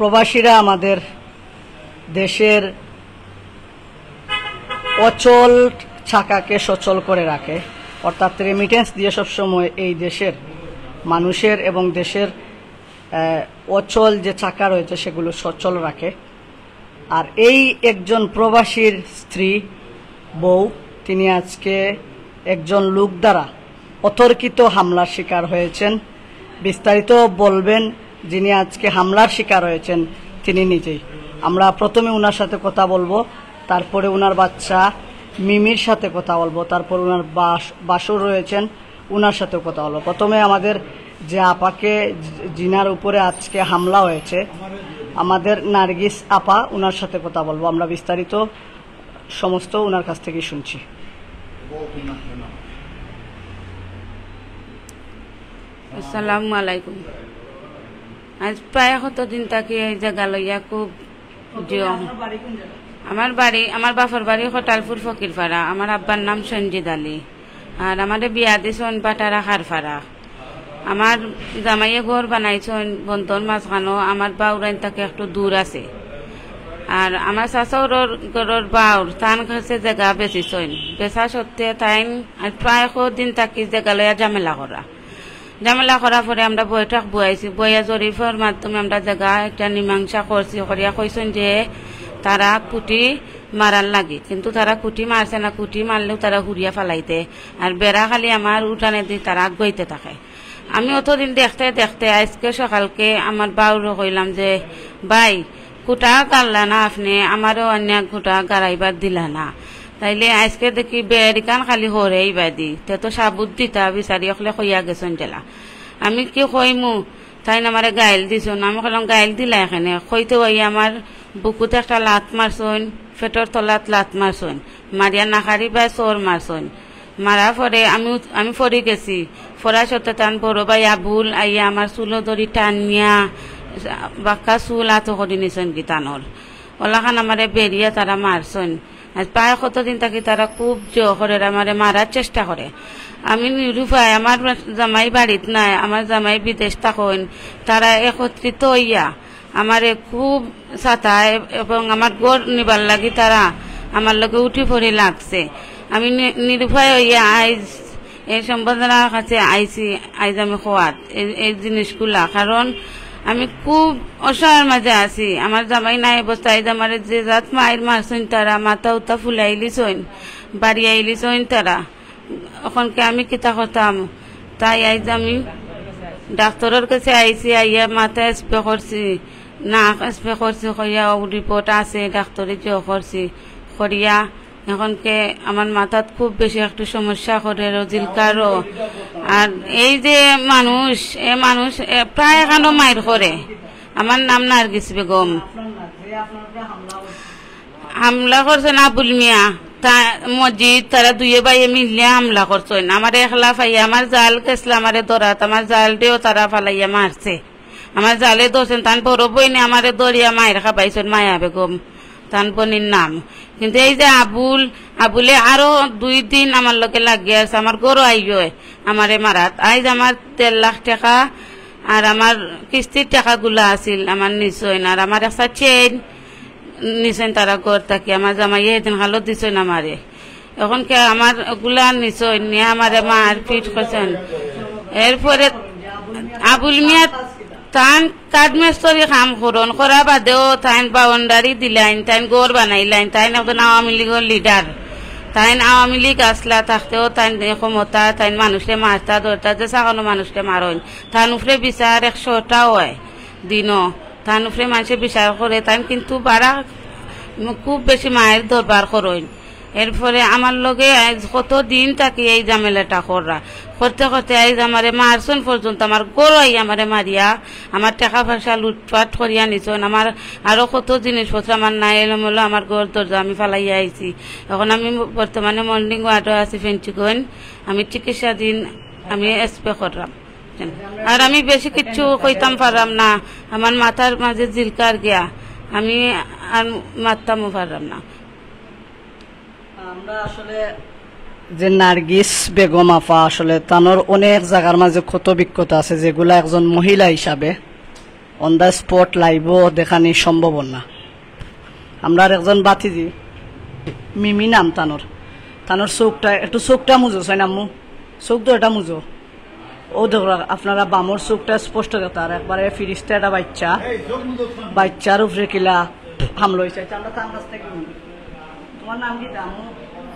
প্রবাসীরা আমাদের দেশের অচল চাকাকে সচল করে রাখে, অর্থাৎ রেমিটেন্স দিয়ে সবসময় এই দেশের মানুষের এবং দেশের অচল যে চাকা রয়েছে সেগুলো সচল রাখে। আর এই একজন প্রবাসীর স্ত্রী বউ, তিনি আজকে একজন লোক দ্বারা অতর্কিত হামলার শিকার হয়েছেন। বিস্তারিত বলবেন যিনি আজকে হামলার শিকার হয়েছেন তিনি নিজেই। আমরা প্রথমে ওনার সাথে কথা বলবো, তারপরে ওনার বাচ্চা মিমির সাথে কথা বলবো, তারপর ওনার বাসুর রয়েছেন ওনার সাথে কথা বলবো। প্রথমে আমাদের যে আপাকে, জিনার উপরে আজকে হামলা হয়েছে, আমাদের নার্গিস আপা, ওনার সাথে কথা বলবো। আমরা বিস্তারিত সমস্ত ওনার কাছ থেকে শুনছি। আসসালামু আলাইকুম। আজ প্রায় কতদিন থাকি এই জায়গা লইয়া খুব আমার বাপর বাড়ি কটালপুর ফকিরপাড়া। আমার আব্বার নাম সঞ্জিদ আলী, আর আমাদের বিয়া দিছন বাটারা খারপাড়া। আমার জামাইয়ে ঘর বানাইছেন বন্ধন মাঝখানো, আমার বাউরাইন তাকে একটু দূর আছে। আর আমার শাশুড়র ঘরের বাউর তান কাছে জায়গা বেচিছেন, বেচা সত্ত্বে তাই প্রায় কদিন থাকি জায়গা লইয়া ঝামেলা করার পরে আমরা বইটাক বইয়াইছি, বইয়া জরিফের মাধ্যমে আমরা জায়গা একটা মীমাংসা করছি। করিয়া কইছেন যে তারা কুটি মারার লাগে, কিন্তু তারা কুটি মারছে না, কুটি মারলেও তারা হুড়িয়া ফালাইতে, আর বেড়া খালি আমার উঠানে দিয়ে তারা গইতে থাকে। আমি অতদিন দেখতে দেখতে আজকে সকালকে আমার বাউরও কইলাম যে ভাই কুটা গাড়লা না, আপনি আমারও অন্য কুটা গাড়াইবার দিলা না, তাইলে আজকে দেখি বেড়িকান খালি হরে বাদি তে তো সাবুত দিতা বিচারি অকলে কইয়া গেছেন জেলা। আমি কি কইমু, তাই না আমার গাইল দিছুন। আমি কইলাম গাইল দিলা এখানে কইতে ওই আমার বুকুতে একটা লাত মারছন, পেটর তলাত লাত মারছন, মারিয়া নাখারি বা চোর মারছন। মারার পরে আমি ফরি গেছি, ফরা সত্ত্বে টান বড় ভাই আবুল আইয়া আমার চুলো ধরি টানিয়া বাক্কা চুল আত করি নিছেন গীতানোর ওলাখান আমারে বেরিয়া তারা মারছন। প্রায় কতদিন থাকি তারা খুব জোর করে আমারে মারার চেষ্টা করে। আমি নিরুপায়, আমার জামাই বাড়িত নাই, আমার জামাই বিদেশ থাকেন, তারা একত্রিত হইয়া আমারে খুব সাতায় এবং আমার গড় নিবার লাগি তারা আমার লগে উঠি পড়ে লাগছে। আমি নিরুপায় হইয়া আইজ এই সম্পাদনার কাছে আইছি, আইজ আমি খোয়াত এই জিনিসগুলা, কারণ আমি খুব অসহায়ের মাঝে আছি। আমার জামাই নাই অবস্থায় আমার যে জাত মায়ের মারছেন তারা মাথা উতা ফুলাইলিছইন, বাড়ি আইলিছইন তারা, ওখানকে আমি কিতা করতাম। তাই আইজ আমি ডাক্তারের কাছে আইছি, আইয়া মাথা স্প্রে করছি, নাক স্প্রে করছি, কইয়া রিপোর্ট আছে ডাক্তারে যে করছি করিয়া এখনকে আমার মাথাত খুব বেশি একটু সমস্যা করে রোজিলকারও। আর এই যে মানুষ প্রায় এখানো মায়ের করে। আমার নাম নার্গিস বেগম। হামলা করছেন আবুল মিয়া মসজিদ, তারা দুয়ে বাইয়ে মিললে হামলা করছেন। আমার একলা ফাইয়া আমার জাল গেছিল আমারে ধরাত, আমার জাল দিয়েও তারা ফালাইয়া মারছে। আমার জালে ধরছেন, তান বড় বইনে আমারে দরিয়া মায়ের খাবাইছেন মায়া বেগম তান বোনের নাম। কিন্তু এই যে আবুলে আরো 2 দিন আমার লোকে লাগিয়ে আছে, আমার গরু আইয় আমারে মারাত। আইজ আমার 13 লাখ টাকা আর আমার কিস্তির টাকাগুলা আছিল আমার নিশ্চয়, আর আমার একটা চেন নিছেন তারা ঘর থাকি, আমার জামাইয়ে এদিন হালো দিছেন আমারে। এখন কে আমার ওগুলা নিশ্চয় নিয়ে আমারে মার পিট করছেন। এরপরে আবুল মিয়া তান কাঠমেস্তরি কাম করন করা বাদেও তাইন বাউন্ডারি দিলাইন, তাইন গোর বানাইলাইন, তাইন একজন আওয়ামী লীগের লিডার, তাইন আওয়ামী লীগ আসলা থাকতেও তাইন ক্ষমতা, তাইন মানুষে মারতা ধরতা, যে সাকানো মানুষকে মারন, তান উপরে বিচার 100টা হয় দিনও, তান উপরে মানুষে বিচার করে, তাইন কিন্তু বাড়া খুব বেশি মায়ের দরবার করেন। এরপরে আমার লগে কত দিন থাকি এই ঝামেলাটা করতে করতে আইজ আমারে মারছন পর্যন্ত, আমার গরুই আমারে মারিয়া আমার টাকা পয়সা লুটপাট করিয়া নিছন। আমার আরো কত জিনিসপত্র আমার নাই এলোমেলো আমার ঘর দরজা আমি ফালাইয়া আইছি। এখন আমি বর্তমানে মর্নিং ওয়ার্ডে আছি ফেন্টিগঞ্জ। আমি চিকিৎসাধীন, আমি স্প্রে করলাম। আর আমি বেশি কিছু কইতাম পারলাম না, আমার মাথার মাঝে জিলকার গিয়া আমি আর মারতামও পারলাম না। আমরা আসলে যে নার্গিস বেগম আপা, আসলে তানোর অনেক জায়গার মাঝে ক্ষত বিক্ষত আছে যেগুলা একজন মহিলা হিসাবে অন দ্য স্পট লাইভও দেখানি সম্ভব না। আমরা আর একজন বাতিজি মিমি নাম তানোর চোখটা মুজো চাই নামু চোখ তো এটা মুজো ও দেখো আপনারা বামর চোখটা স্পষ্ট কথা আর একবারে ফিরিস্তা একটা বাচ্চার উপরে কিলা হামলা হয়েছে। আমরা তার কাছ থেকে তোমার নাম কি দামু?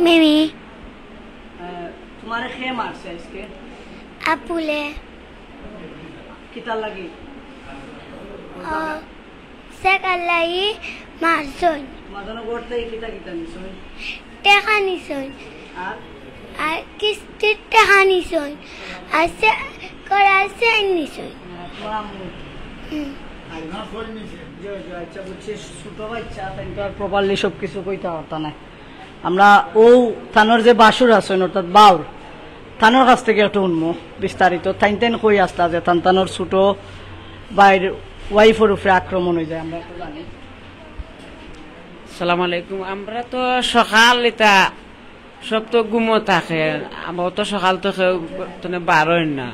মিমি। তোমার খেয়ে মারছে আজকে আপুলে কিতার লাগি সেকালাই মারছই তোমার জন্য করতে কিতা নিছই টেকা নিছই আর আর কিস্তির টেকা নিছই আর সে করাছে নিছই তোমার আম্মু আচ্ছা বুঝছিস ছোট বাচ্চা তাই তো আর প্রপারলি সবকিছু কইতে পারতা না। আমরা ও থানোর যে বাসুর আছেন অর্থাৎ বাউর থানোর কাছ থেকে একটু উন্মো বিস্তারিত টাইন কই আসলা যে তানোর ছোট বাইর ওয়াইফের উপরে আক্রমণ হয়ে যায় আমরা তো জানি। সালাম আলাইকুম। আমরা তো সকাল এটা সব তো ঘুমো থাকে, আমার তো সকাল তো কেউ বারোই না।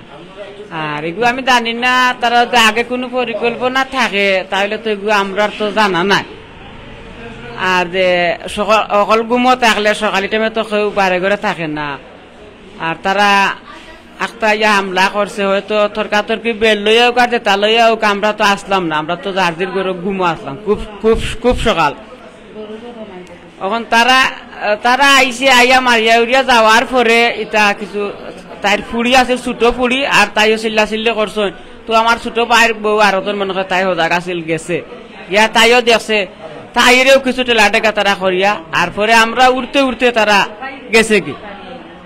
আর এগুলো আমি জানি না তারা যদি আগে কোনো পরিকল্পনা থাকে তাহলে তো এগুলো আমরা তো জানা নাই। আর যে সকাল অকল ঘুমো থাকলে সকাল টাইমে তো কেউ বারে ঘরে থাকে না। আর তারা একটা ইয়া হামলা করছে হয়তো তর্কাতর্কি বেল লইয়াও কাটে তা লইয়াও আমরা তো আসলাম না, আমরা তো জার্জির ঘরে ঘুমো আসলাম খুব খুব খুব সকাল। এখন তারা আইসে আইয়া মারিয়া উড়িয়া যাওয়ার পরে এটা কিছু তাইর ফুড়ি আছে ছোট ফুড়ি আর তাইও চিল্লা করছেন। তো আমার ছোট ভাইয়ের বউ আরো মনে হয় তাই সজাগ আছিল গেছে ইয়া তাইও দেখছে তাইরেও কিছু টেলা টেকা তারা করিয়া আর পরে আমরা উড়তে উড়তে তারা গেছে কি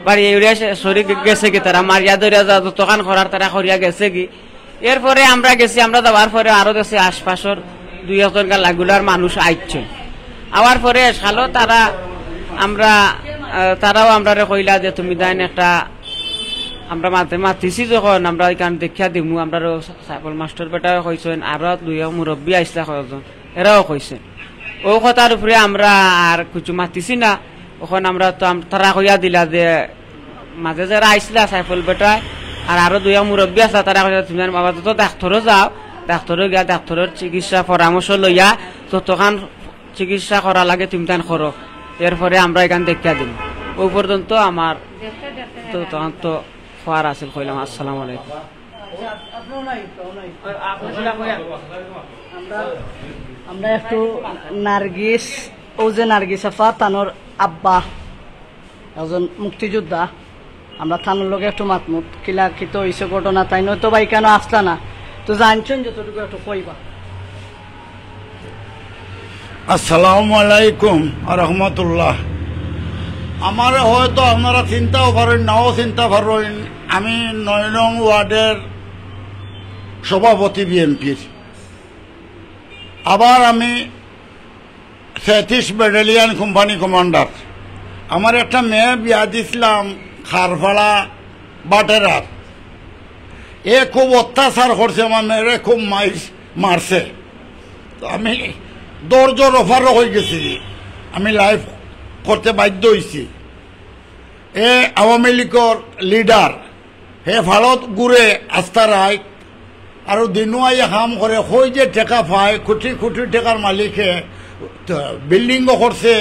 বাড়ি উড়িয়া শরীর গেছে কি তারা মারিয়া ধরিয়া যা দোকান করার তারা করিয়া গেছে কি। এরপরে আমরা গেছি, আমরা যাওয়ার পরে আরো দেখছি আশপাশের 2-1 লাগুলার মানুষ আইছে। আওয়ার পরে সালো তারাও আমরা কইলা যে তুমি দেন একটা আমরা মাতিছি যখন আমরা এখান দেখিয়া দিমু। আমরা সাইকেল মাস্টার বেটাও কইছেন আরো 2 মুরব্বী আইসলা কয়েকজন এরাও কইছে। ও কথার উপরে আমরা আর কিছু মাতিছি না। ওখান আমরা তো তারা কইয়া দিলা যে মাঝে যারা আইসলা সাইকেল বেটা আর আরো 2 মুরব্বী আসলা তারা কইলা তুমি বাবা তো ডাক্তারও যাও, ডাক্তারও গিয়া ডাক্তারের চিকিৎসা পরামর্শ লইয়া ততক্ষণ চিকিৎসা করা লাগে তুমি তান করো। এরপরে আমরা এখান দেখিয়া দিন ওই পর্যন্ত আমার তো তখন তো খোয়ার আছিল। কইলাম আসসালামু আলাইকুম। আমরা একটু নার্গিস ও যে নার্গিস আফা তানোর আব্বা একজন মুক্তিযোদ্ধা, আমরা থানোর লোক একটু মাতমুত কিলা কিতো হয়েছে ঘটনা তাই নয়তো ভাই কেন আসলা না তো জানছেন যতটুকু একটু কইবা। আসসালামু আলাইকুম রহমতুল্লাহ। আমার হয়তো আপনারা চিন্তাও করেন নাও চিন্তা করেন, আমি 9 নং ওয়ার্ডের সভাপতি বিএনপির, আবার আমি 37 ব্যাটালিয়ন কোম্পানি কমান্ডার। আমার একটা মেয়ে বিয়া দিছিলাম খারপাড়া বাটেরার। এ খুব অত্যাচার করছে, আমার মেয়েরে খুব মারছে। তো আমি দরজর অফারও হয়ে গেছি, আমি লাইভ করতে বাধ্য হয়েছি। এ আওয়ামী লীগের লিডার হে ভারত ঘুরে আস্থা রায় আর দিনুয়াই কাম করে হই যে টেকা পায় কোটি কোটি টাকার মালিকে বিল্ডিংও করছে,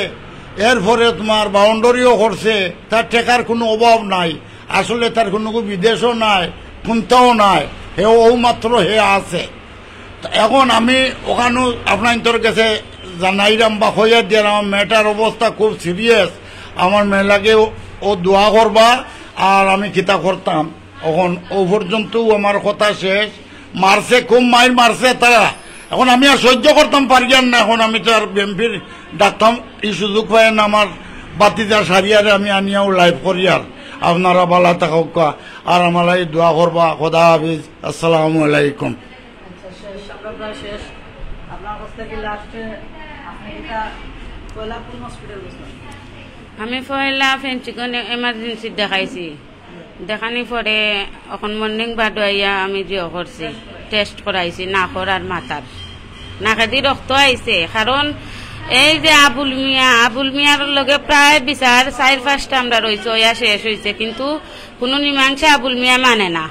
এরপরে তোমার বাউন্ডারিও করছে, তার টাকার কোনো অভাব নাই। আসলে তার কোনো বিদেশও নাই, কোনটাও নাই, হে ও মাত্র হে আছে। এখন আমি ওখানেও আপনার কাছে জানাইলাম বা হইয়া দিয়ে আমার মেয়েটার অবস্থা খুব সিরিয়াস, আমার মেয়েলাকে ও দোয়া করবা আর আমি কিতা করতাম। এখন ও পর্যন্ত আমার কথা শেষ। মারছে, খুব মাইর মারছে তারা। এখন আমি আর সহ্য করতাম পারিয়ার না, এখন আমি তো আর বিএমপির ডাকতাম এই সুযোগ পাই না। আমার বাতিদার সারিয়ারে আমি আনিয়াও লাইভ করিয়ার। আপনারা বালা থাকা আর আমার এই দোয়া করবা। খোদা হাফিজ, আসসালামু আলাইকুম। আমি পয়লা ফেন্সিগন এমার্জেন্সি দেখাইছি, দেখানি পরে এখন মর্নিং বাদ আইয়া আমি জিও করছি, টেস্ট করাইছি নাকর আর মাথার। নাকেদি রক্ত আইছে, কারণ এই যে আবুল মিয়ার লগে প্রায় বিচার 4-5টা আমরা রয়েছে, ওয়া শেষ হয়েছে, কিন্তু কোনো মীমাংসা আবুল মিয়া মানে না।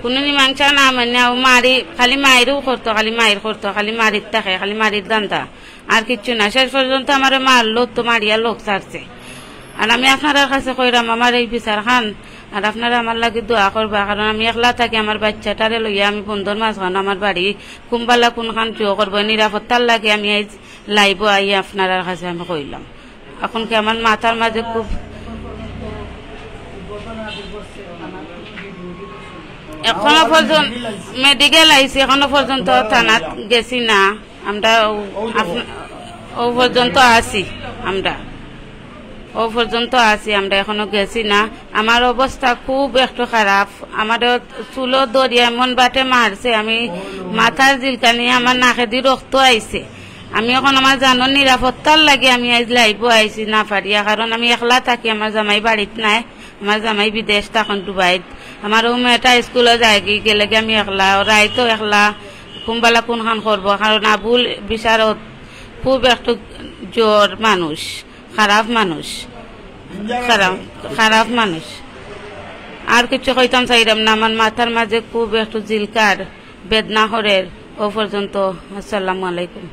কোনো মীমাংসা না মানে মারি খালি মায়েরও করতো, খালি মায়ের করতো, খালি মারির থাকে, খালি মারির দান্দা, আর কিচ্ছু না। শেষ পর্যন্ত আমার মারলো, তো মারিয়া লোক ছাড়ছে। আর আমি আপনার কাছে কইরাম আমার এই বিচার খান, আর আপনারা আমার লাগে দোয়া করবা, কারণ আমি একলা থাকি, আমার বাচ্চাটারে লইয়া আমি বন্ধুর মাঝখান আমার বাড়ি কুম্বালা কোনখান জো করবো, নিরাপত্তার লাগে আমি এই লাইব আই আপনার কাছে আমি কইলাম। এখন কি আমার মাথার মাঝে খুব এখনো পর্যন্ত মেডিকেল আইসি, এখনো পর্যন্ত থানাত গেছি না আমরা, ও পর্যন্ত আছি আমরা, ও পর্যন্ত আছি আমরা, এখনো গেছি না। আমার অবস্থা খুব একটু খারাপ, আমার চুলো দরিয়া এমন বাটে মারছে, আমি মাথার জিলকানি আমার নাকে দিয়ে রক্ত আইছে। আমি এখন আমার জানো নিরাপত্তার লাগে আমি আজ লাইব আইছি না পারিয়া, কারণ আমি একলা থাকি, আমার জামাই বাড়িত নাই, আমার জামাই বিদেশ তখন দুবাইত, আমার ও মেয়েটা স্কুলে যায় গেলে আমি একলা, রাইতো একলা, কোনবেলা কোনখান করবো, কারণ আবুল বিচারত খুব একটু জোর মানুষ, খারাপ মানুষ, খারাপ মানুষ। আর কিছু কইতাম চাইলাম না, আমার মাথার মাঝে খুব একটু জিলকার বেদনা হরের ও পর্যন্ত। আসসালামু আলাইকুম।